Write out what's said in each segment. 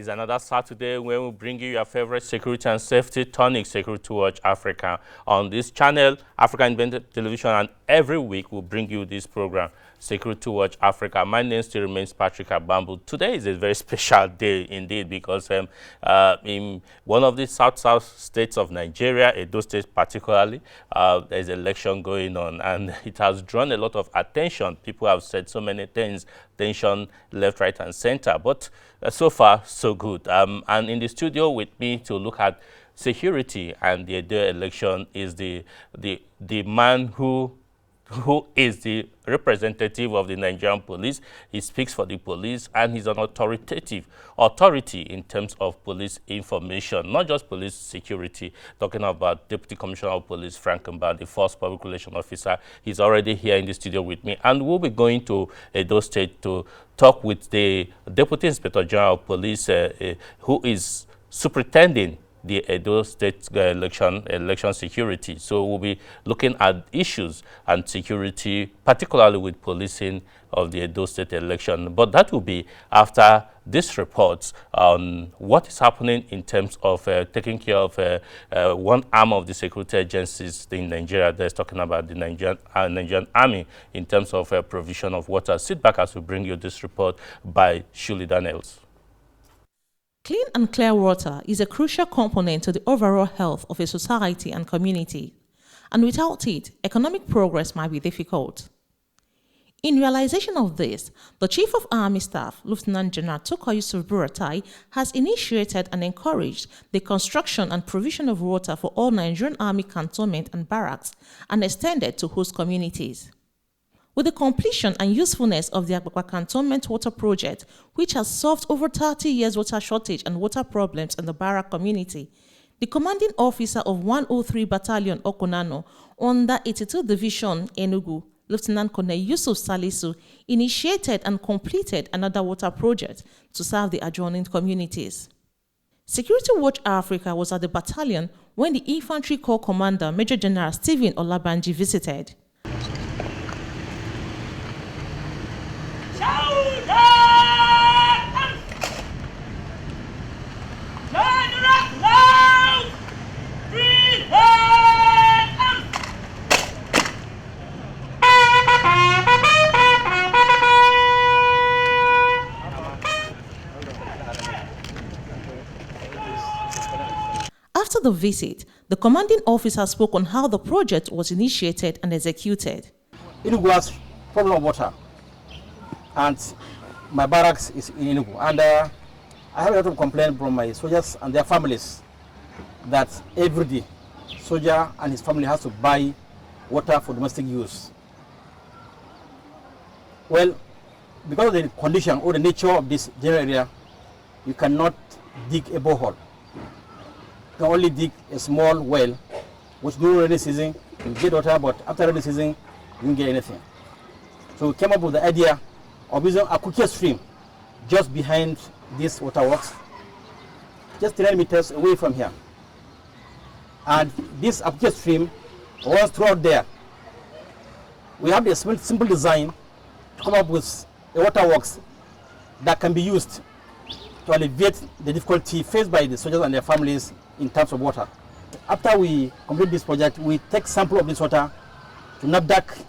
another Saturday when we bring you your favorite security and safety tonic, Security Watch Africa, on this channel, Africa Independent Television, and every week we'll bring you this program, Security Watch Africa. My name still remains Patrick Abambu. Today is a very special day indeed because in one of the south states of Nigeria, Edo State particularly, there's an election going on, and it has drawn a lot of attention. People have said so many things, tension left, right, and center, but so far, so good. And in the studio with me to look at security and the Edo election is the man who is the representative of the Nigerian police. He speaks for the police, and he's an authority in terms of police information, not just police security. Talking about Deputy Commissioner of Police Frank Mba, the first public relations officer. He's already here in the studio with me, and we'll be going to Edo State to talk with the Deputy Inspector General of Police, who is superintending the Edo State election security. So we'll be looking at issues and security, particularly with policing of the Edo State election. But that will be after this report on what is happening in terms of taking care of one arm of the security agencies in Nigeria. That's talking about the Nigerian Army in terms of provision of water. Sit back as we bring you this report by Shuli Daniels. Clean and clear water is a crucial component to the overall health of a society and community, and without it, economic progress might be difficult. In realization of this, the Chief of Army Staff, Lieutenant General Tukur Yusuf Buratai, has initiated and encouraged the construction and provision of water for all Nigerian Army cantonment and barracks and extended to host communities. With the completion and usefulness of the Agbakwa Cantonment Water Project, which has solved over 30 years water shortage and water problems in the barrack community, the commanding officer of 103 Battalion Okonano under 82 Division Enugu, Lieutenant Colonel Yusuf Salisu, initiated and completed another water project to serve the adjoining communities. Security Watch Africa was at the battalion when the Infantry Corps Commander Major General Stephen Olabanji visited. After the visit, the commanding officer spoke on how the project was initiated and executed. Enugu has problem of water, and my barracks is in Enugu. And I have a lot of complaints from my soldiers and their families that every day, soldier and his family has to buy water for domestic use. Well, because of the condition or the nature of this general area, you cannot dig a borehole. You can only dig a small well, which during rainy season you get water, but after rainy season you don't get anything. So we came up with the idea of using a Akukia stream just behind this waterworks, just 10 meters away from here. And this Akukia stream runs throughout there. We have a simple design to come up with a waterworks that can be used to alleviate the difficulty faced by the soldiers and their families in terms of water. After we complete this project, we take sample of this water to NAFDAC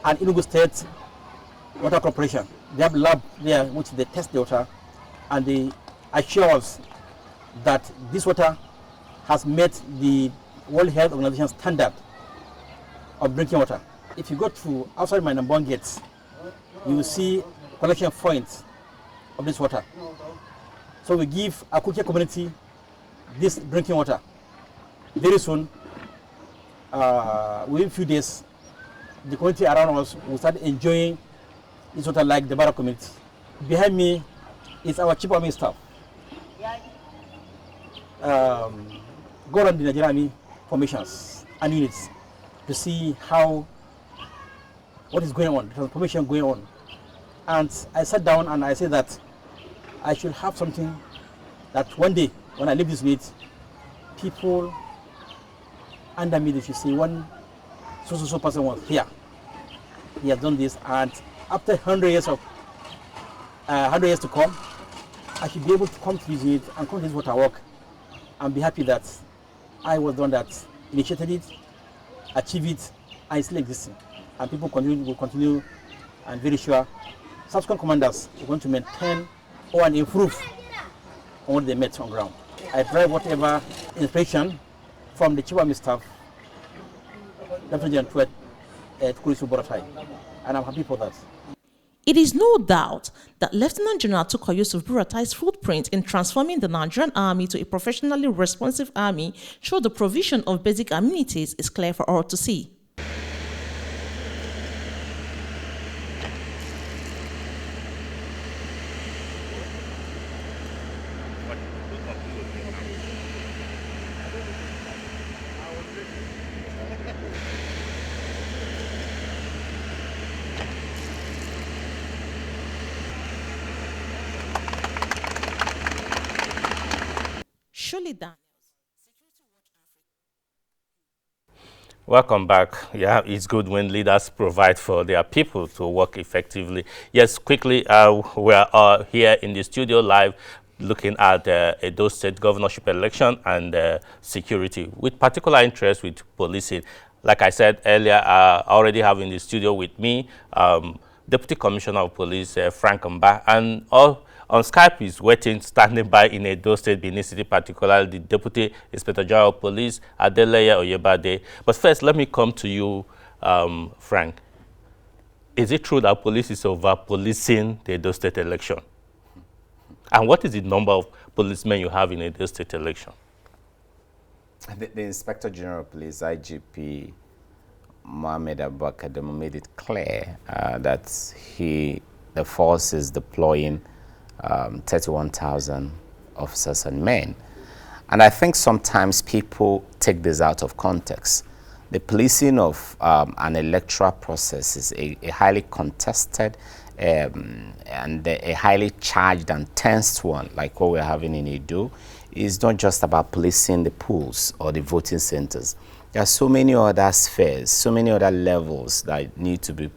and Enugu State Water Corporation. They have a lab there which they test the water, and they assure us that this water has met the World Health Organization standard of drinking water. If you go to outside my number 1 gates, you will see collection points of this water. So we give Akukia community this drinking water. Very soon, within a few days, the community around us will start enjoying this water like the barrack community. Behind me is our Chief Army Staff. Go around the Nigerian Army formations and units to see what is going on, the transformation going on. And I sat down and I said that I should have something that one day, when I leave this meet, people under me, they should say, one so person was here. He has done this, and after 100 years to come, I should be able to come to this unit and come to this water work and be happy that I was the one that initiated it, achieved it, and it's still existing. And people will continue, and very sure subsequent commanders are going to maintain or improve on what they met on ground. I drive whatever inspiration from the Chief Army Staff, Lieutenant General Tukurisu Boratai, and I'm happy for that. It is no doubt that Lieutenant General Tukur Yusuf Buratai's footprint in transforming the Nigerian Army to a professionally responsive army through the provision of basic amenities is clear for all to see. Surely that. Welcome back. Yeah, it's good when leaders provide for their people to work effectively. Yes, quickly, we are here in the studio live looking at the Edo State governorship election and security, with particular interest with policing. Like I said earlier, I already have in the studio with me Deputy Commissioner of Police, Frank Mba, and all on Skype is waiting, standing by in Edo State, Benin City, particularly the Deputy Inspector General of Police, Adeleye Oyebade. But first, let me come to you, Frank. Is it true that police is over-policing the Edo State election? And what is the number of policemen you have in the Edo State election? The Inspector General of Police, IGP Mohammed Abubakar, made it clear that the force is deploying 31,000 officers and men. And I think sometimes people take this out of context. The policing of an electoral process is a highly contested and a highly charged and tensed one, like what we're having in Edo. It's not just about policing the polls or the voting centers. There are so many other spheres, so many other levels that need to be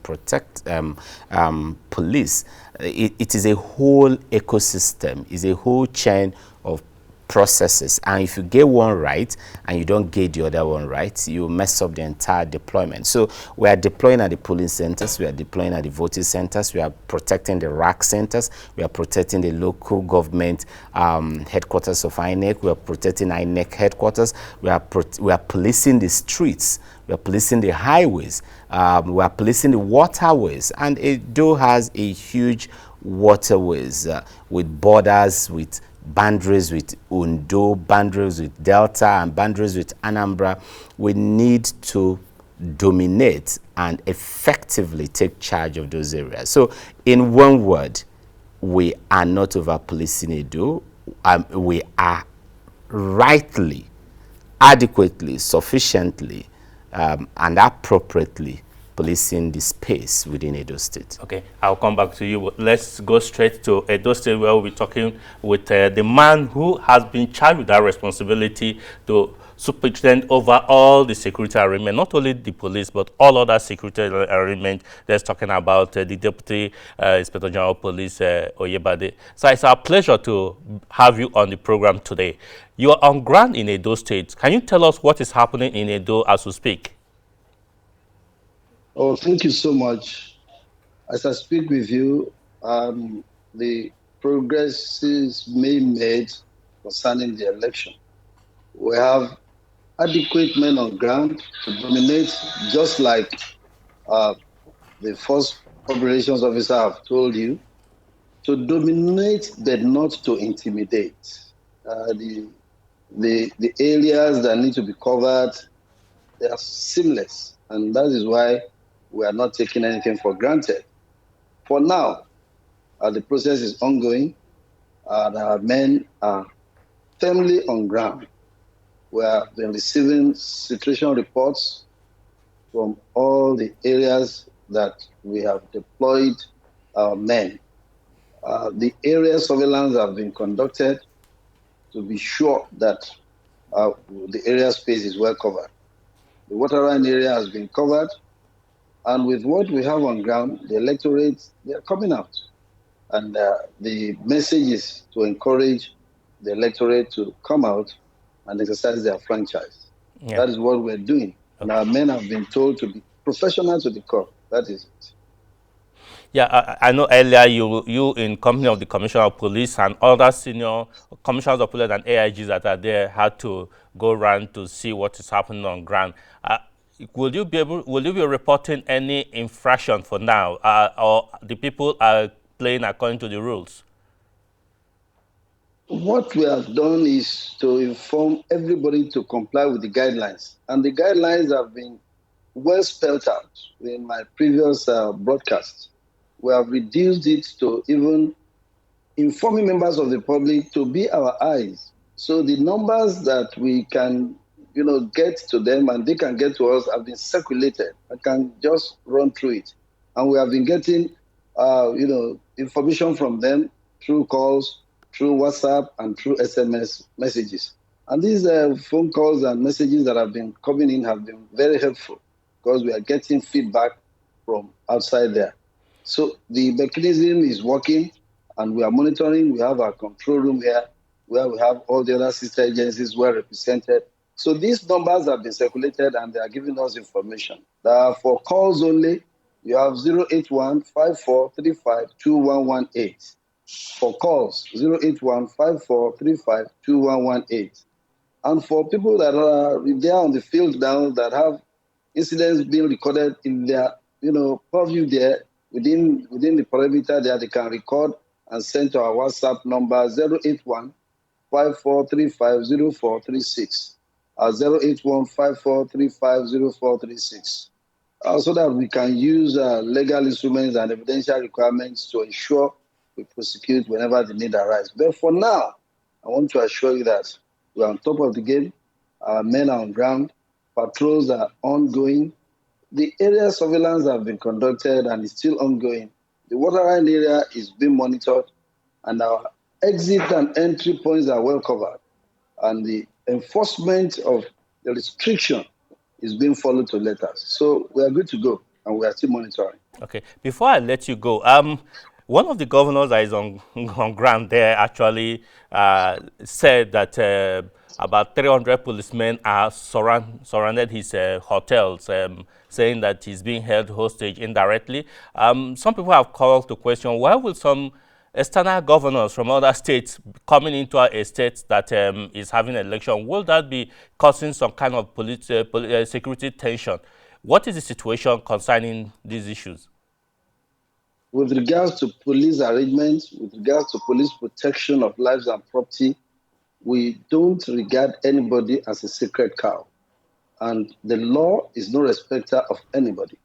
policed. It is a whole ecosystem, it's a whole chain of processes, and if you get one right and you don't get the other one right, you mess up the entire deployment. So we are deploying at the polling centers, we are deploying at the voting centers, we are protecting the RAC centers, we are protecting the local government headquarters of INEC, we are protecting INEC headquarters, we are policing the streets, we are policing the highways, we are policing the waterways, and Edo has a huge waterways with borders, with boundaries with Ondo, boundaries with Delta, and boundaries with Anambra. We need to dominate and effectively take charge of those areas. So in one word, we are not over-policing Edo. We are rightly, adequately, sufficiently, and appropriately policing the space within Edo State. Okay, I'll come back to you. But let's go straight to Edo State, where we'll be talking with the man who has been charged with that responsibility to superintend over all the security arrangement, not only the police, but all other security arrangement. That's talking about the Deputy Inspector General of Police, Oyebade. So it's our pleasure to have you on the program today. You are on ground in Edo State. Can you tell us what is happening in Edo as we speak? Oh, thank you so much. As I speak with you, the progresses being made concerning the election. We have adequate men on ground to dominate, just like the first operations officer have told you, to dominate but not to intimidate. The areas that need to be covered, they are seamless, and that is why we are not taking anything for granted. For now, the process is ongoing. Our men are firmly on ground. We have been receiving situation reports from all the areas that we have deployed our men. The area surveillance have been conducted to be sure that the area space is well covered. The waterline area has been covered. And with what we have on ground, the electorates, they are coming out. And the message is to encourage the electorate to come out and exercise their franchise. Yeah. That is what we're doing. And our men have been told to be professional to the core. That is it. Yeah, I know earlier you in company of the Commissioner of Police and other senior commissioners of police and AIGs that are there had to go around to see what is happening on ground. Will you be reporting any infraction for now, or the people are playing according to the rules? What we have done is to inform everybody to comply with the guidelines. And the guidelines have been well spelled out in my previous broadcast. We have reduced it to even informing members of the public to be our eyes. So the numbers that we can, get to them and they can get to us have been circulated. I can just run through it. And we have been getting, information from them through calls, through WhatsApp, and through SMS messages. And these phone calls and messages that have been coming in have been very helpful because we are getting feedback from outside there. So the mechanism is working and we are monitoring. We have our control room here where we have all the other sister agencies well represented. So these numbers have been circulated and they are giving us information. For calls only, you have 081 5435 2118. For calls, 081 5435 2118. And for people that are there on the field now that have incidents being recorded in their purview there within the perimeter there, they can record and send to our WhatsApp number 081 5435 0436 or 081 5435 0436. So that we can use legal instruments and evidential requirements to ensure we prosecute whenever the need arises. But for now, I want to assure you that we are on top of the game. Our men are on ground. Patrols are ongoing. The area surveillance have been conducted and is still ongoing. The waterline area is being monitored, and our exit and entry points are well covered. And the enforcement of the restriction is being followed to letters. So we are good to go, and we are still monitoring. Okay. Before I let you go, one of the governors that is on ground there actually said that about 300 policemen are surrounded his hotels, saying that he's being held hostage indirectly. Some people have called to question, why will some external governors from other states coming into a state that is having an election, will that be causing some kind of security tension? What is the situation concerning these issues? With regards to police arrangements, with regards to police protection of lives and property, we don't regard anybody as a sacred cow. And the law is no respecter of anybody.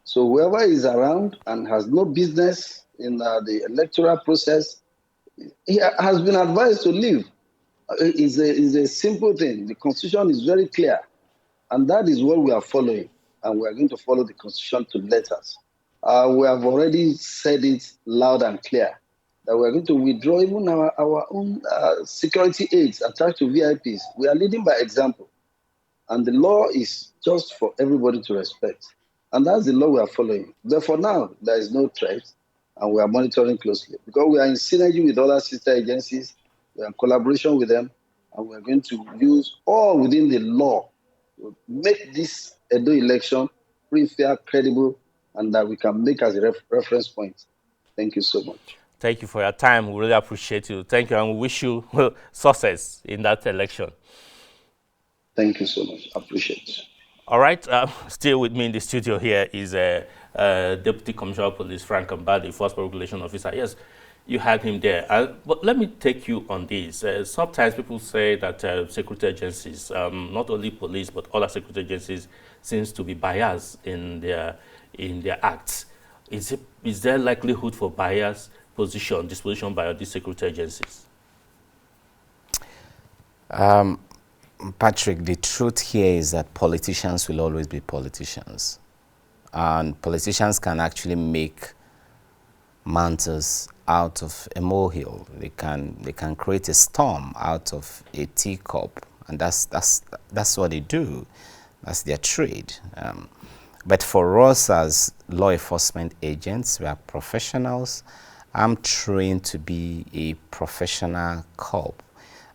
So whoever is around and has no business in the electoral process, he has been advised to leave. It's a simple thing. The Constitution is very clear. And that is what we are following. And we are going to follow the Constitution to letters. We have already said it loud and clear that we are going to withdraw even our own security aids attached to VIPs. We are leading by example. And the law is just for everybody to respect. And that's the law we are following. But for now, there is no threat, and we are monitoring closely. Because we are in synergy with other sister agencies, we are in collaboration with them, and we are going to use all within the law to make this Edo election free, fair, credible, and that we can make as a reference point. Thank you so much. Thank you for your time. We really appreciate you. Thank you, and we wish you success in that election. Thank you so much. I appreciate it. All right. Still with me in the studio here is Deputy Commissioner of Police Frank Ambadi, Force Public Relations Officer. Yes, you had him there. But let me take you on this. Sometimes people say that security agencies, not only police but other security agencies, seems to be biased in their acts. Is there likelihood for bias disposition by these security agencies? Patrick, the truth here is that politicians will always be politicians. And politicians can actually make mountains out of a molehill. They can create a storm out of a teacup. And that's what they do. That's their trade. But for us as law enforcement agents, we are professionals, I'm trained to be a professional cop.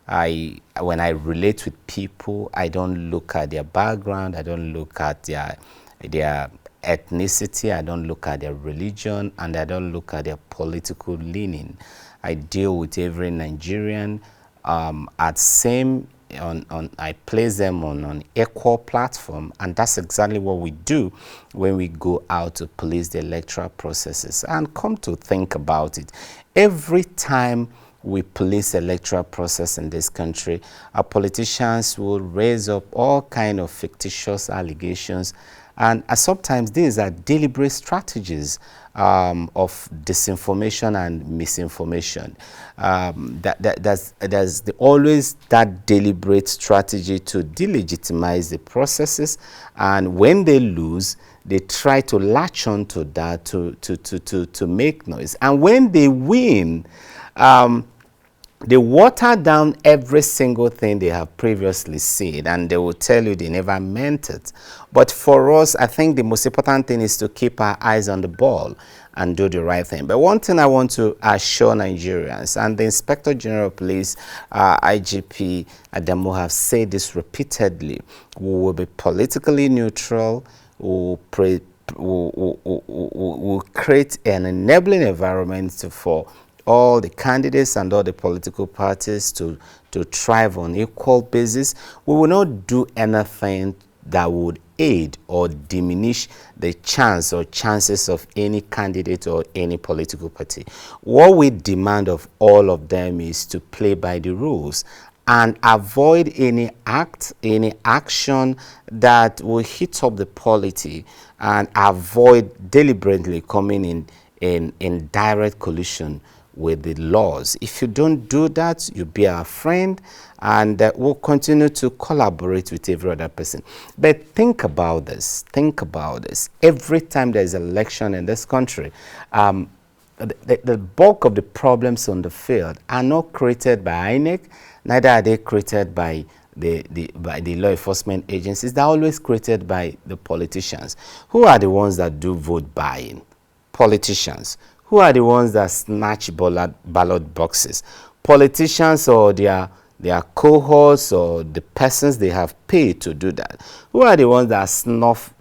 When I relate with people, I don't look at their background, I don't look at their ethnicity, I don't look at their religion, and I don't look at their political leaning. I deal with every Nigerian at same I place them on an equal platform, and that's exactly what we do when we go out to police the electoral processes. And come to think about it, every time we police electoral process in this country, our politicians will raise up all kind of fictitious allegations, and sometimes these are deliberate strategies of disinformation and misinformation. There's always that deliberate strategy to delegitimize the processes, and when they lose, they try to latch on to that to make noise. And when they win, they water down every single thing they have previously said, and they will tell you they never meant it. But for us, I think the most important thing is to keep our eyes on the ball and do the right thing. But one thing I want to assure Nigerians, and the Inspector General of Police, IGP Adamu, have said this repeatedly: we will be politically neutral, we will create an enabling environment for all the candidates and all the political parties to thrive on equal basis. We will not do anything that would aid or diminish the chance or chances of any candidate or any political party. What we demand of all of them is to play by the rules and avoid any action that will hit up the polity, and avoid deliberately coming in direct collision with the laws. If you don't do that, you'll be our friend, and we'll continue to collaborate with every other person. But think about this. Think about this. Every time there's an election in this country, the bulk of the problems on the field are not created by INEC, neither are they created by the law enforcement agencies. They're always created by the politicians. Who are the ones that do vote buying? Politicians. Who are the ones that snatch ballot boxes? Politicians or their cohorts or the persons they have paid to do that. Who are the ones that stuff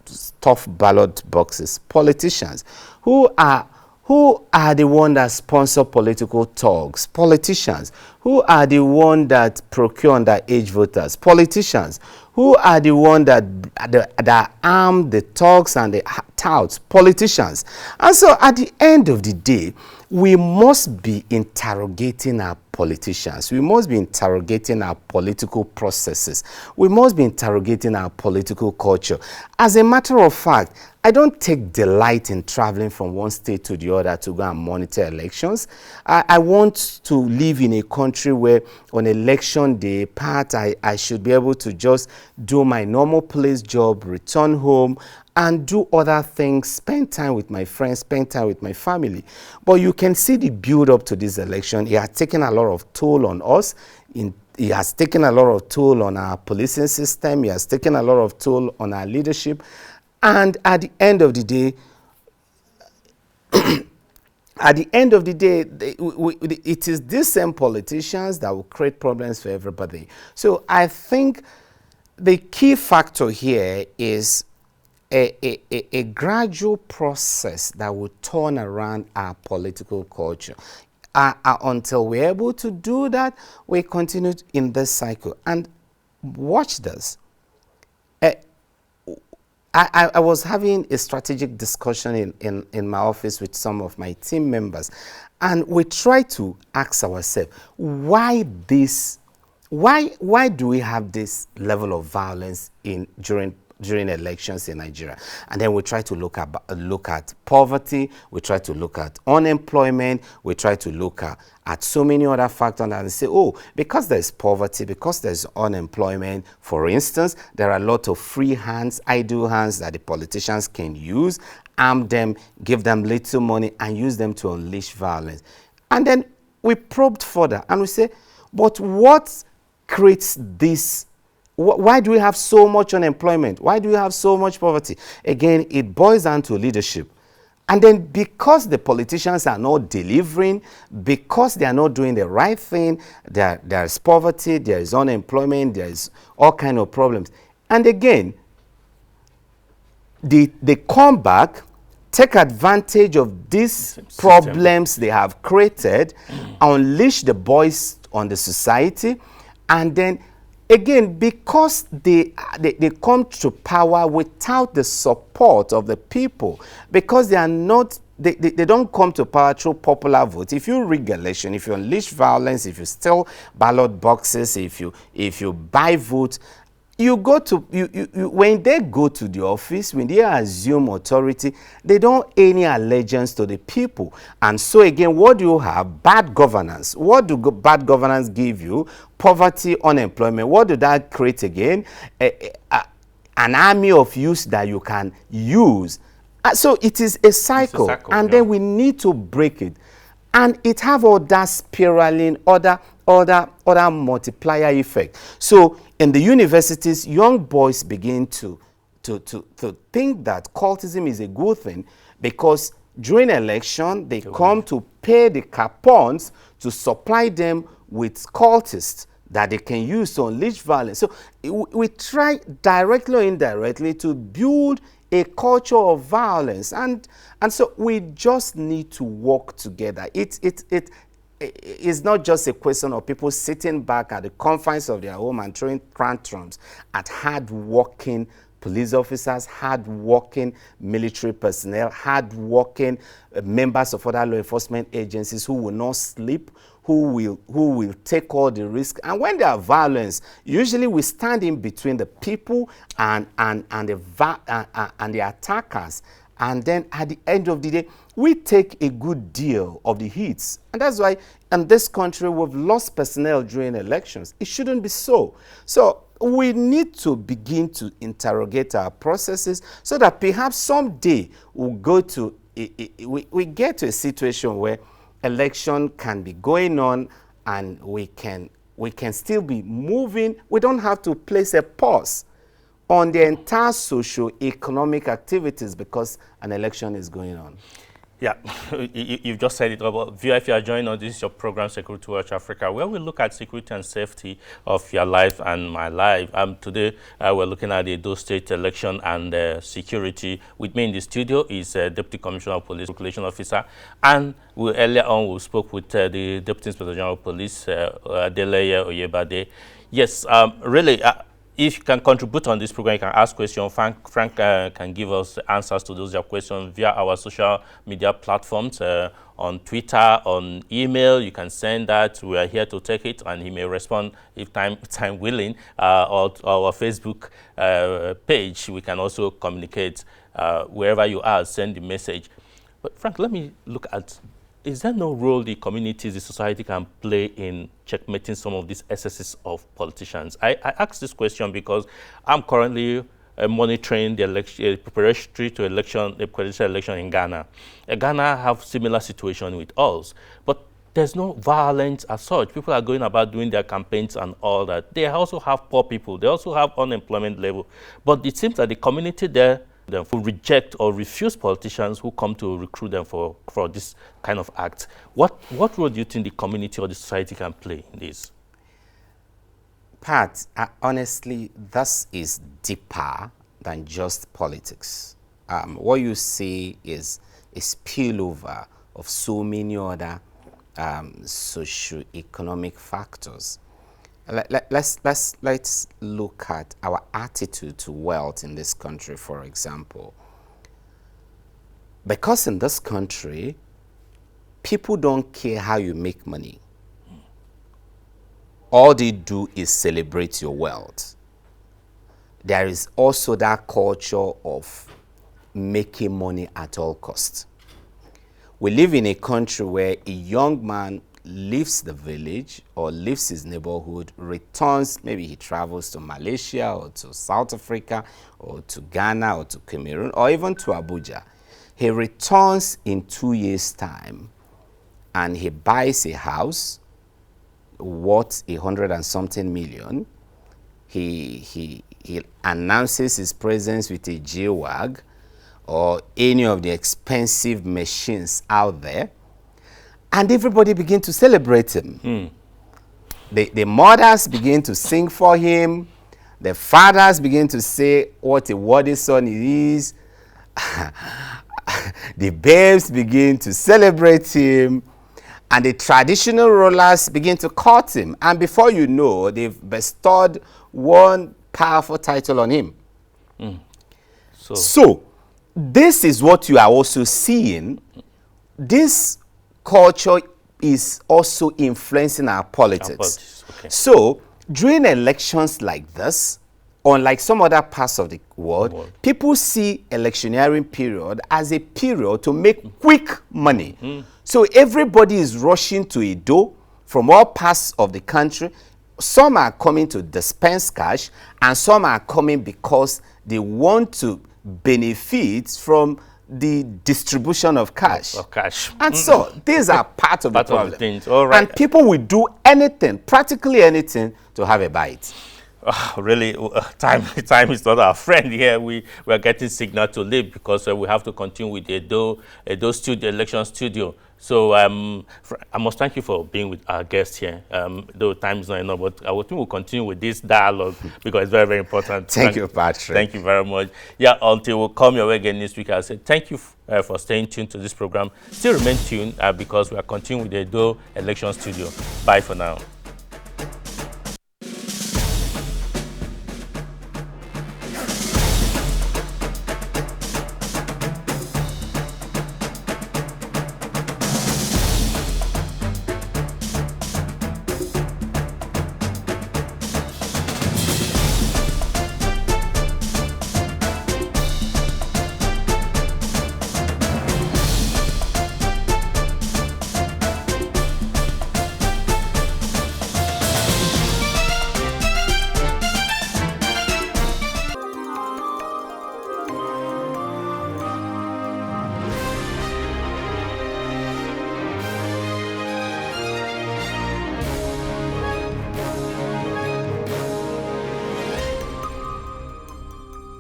ballot boxes? Politicians. Who are the ones that sponsor political talks? Politicians. Who are the ones that procure underage voters? Politicians. Who are the ones that arm the talks and the touts? Politicians. And so at the end of the day, we must be interrogating our politicians. We must be interrogating our political processes. We must be interrogating our political culture. As a matter of fact, I don't take delight in traveling from one state to the other to go and monitor elections. I want to live in a country where on election day, I should be able to just do my normal police job, return home, and do other things, spend time with my friends, spend time with my family. But you can see the build up to this election. It has taken a lot of toll on us. It has taken a lot of toll on our policing system. It has taken a lot of toll on our leadership. And at the end of the day, it is these same politicians that will create problems for everybody. So I think the key factor here is a gradual process that will turn around our political culture. Until we're able to do that, we continue in this cycle. And watch this. I was having a strategic discussion in my office with some of my team members, and we try to ask ourselves, why do we have this level of violence during elections in Nigeria? And then we try to look at poverty, we try to look at unemployment, we try to look at so many other factors, and say, oh, because there's poverty, because there's unemployment, for instance, there are a lot of free hands, idle hands that the politicians can use, arm them, give them little money, and use them to unleash violence. And then we probed further, and we say, but what creates this? Why do we have so much unemployment? Why do we have so much poverty? Again, it boils down to leadership. And then because the politicians are not delivering, because they are not doing the right thing, there is poverty, there is unemployment, there is all kind of problems. And again, they come back, take advantage of these problems they have created, unleash the boys on the society, and then again, because they come to power without the support of the people, because they are not, they don't come to power through popular vote. If you rig election, if you unleash violence, if you steal ballot boxes, if you buy votes, you go to when they go to the office, when they assume authority, they don't any allegiance to the people. And so again, what do you have? Bad governance. What do bad governance give you? Poverty, unemployment. What do that create again? An army of youth that you can use. So it is a cycle, and then we need to break it. And it have all that spiraling, other multiplier effect. So in the universities, young boys begin to think that cultism is a good thing, because during election, they come to pay the capons to supply them with cultists that they can use to unleash violence. So we try directly or indirectly to build a culture of violence, and so we just need to work together. It's not just a question of people sitting back at the confines of their home and throwing tantrums at hard-working police officers, hard-working military personnel, hard-working members of other law enforcement agencies who will not sleep, who will take all the risk. And when there are violence, usually we stand in between the people and the attackers. And then at the end of the day, we take a good deal of the hits. And that's why in this country we've lost personnel during elections. It shouldn't be so. So we need to begin to interrogate our processes so that perhaps someday we'll go to, we get to a situation where election can be going on and we can still be moving. We don't have to place a pause on the entire socio-economic activities because an election is going on. Yeah, you've just said it about viewer. If you are joining us, this is your program Security Watch Africa, where we look at security and safety of your life and my life. Today, we're looking at the Edo State election and security. With me in the studio is Deputy Commissioner of Police, Regulation Officer, and earlier on we spoke with the Deputy Inspector General of Police, Adeleye Oyebade. Yes, really. If you can contribute on this program, you can ask questions. Frank can give us answers to those your questions via our social media platforms, on Twitter, on email. You can send that. We are here to take it, and he may respond if time willing. Or our Facebook page, we can also communicate wherever you are. Send the message. But Frank, let me look at. Is there no role the communities, the society can play in checkmating some of these excesses of politicians? I ask this question because I'm currently monitoring the election, preparatory to election, the presidential election in Ghana. Ghana have similar situation with us, but there's no violence as such. People are going about doing their campaigns and all that. They also have poor people. They also have unemployment level. But it seems that the community there who reject or refuse politicians who come to recruit them for this kind of act. What role do you think the community or the society can play in this? Pat, honestly, this is deeper than just politics. What you see is a spillover of so many other socio-economic factors. Let's look at our attitude to wealth in this country, for example. Because in this country, people don't care how you make money. All they do is celebrate your wealth. There is also that culture of making money at all costs. We live in a country where a young man leaves the village or leaves his neighborhood, returns, maybe he travels to Malaysia or to South Africa or to Ghana or to Cameroon or even to Abuja. He returns in 2 years' time and he buys a house worth 100 and something million. He announces his presence with a J-Wag. or any of the expensive machines out there, and everybody begin to celebrate him. The mothers begin to sing for him. The fathers begin to say what a worthy son he is. The babes begin to celebrate him. And the traditional rulers begin to court him. And before you know, they've bestowed one powerful title on him. So, this is what you are also seeing. This culture is also influencing our politics. Okay. So, during elections like this, unlike some other parts of the world, people see electioneering period as a period to make quick money. So everybody is rushing to a door from all parts of the country. Some are coming to dispense cash, and some are coming because they want to benefit from the distribution of cash. And so these are part of the problem. things. All right. And people will do anything, practically anything, to have a bite. Really, time is not our friend here. We are getting signal to leave because we have to continue with Edo studio, election studio. So I must thank you for being with our guest here. Though time is not enough, but I think we'll continue with this dialogue because it's very, very important. Thank you, Patrick. Thank you very much. Yeah, until we'll come your way again this week, I'll say thank you for staying tuned to this program. Still remain tuned because we are continuing with the Edo election studio. Bye for now.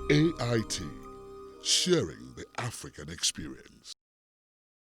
AIT, sharing the African experience.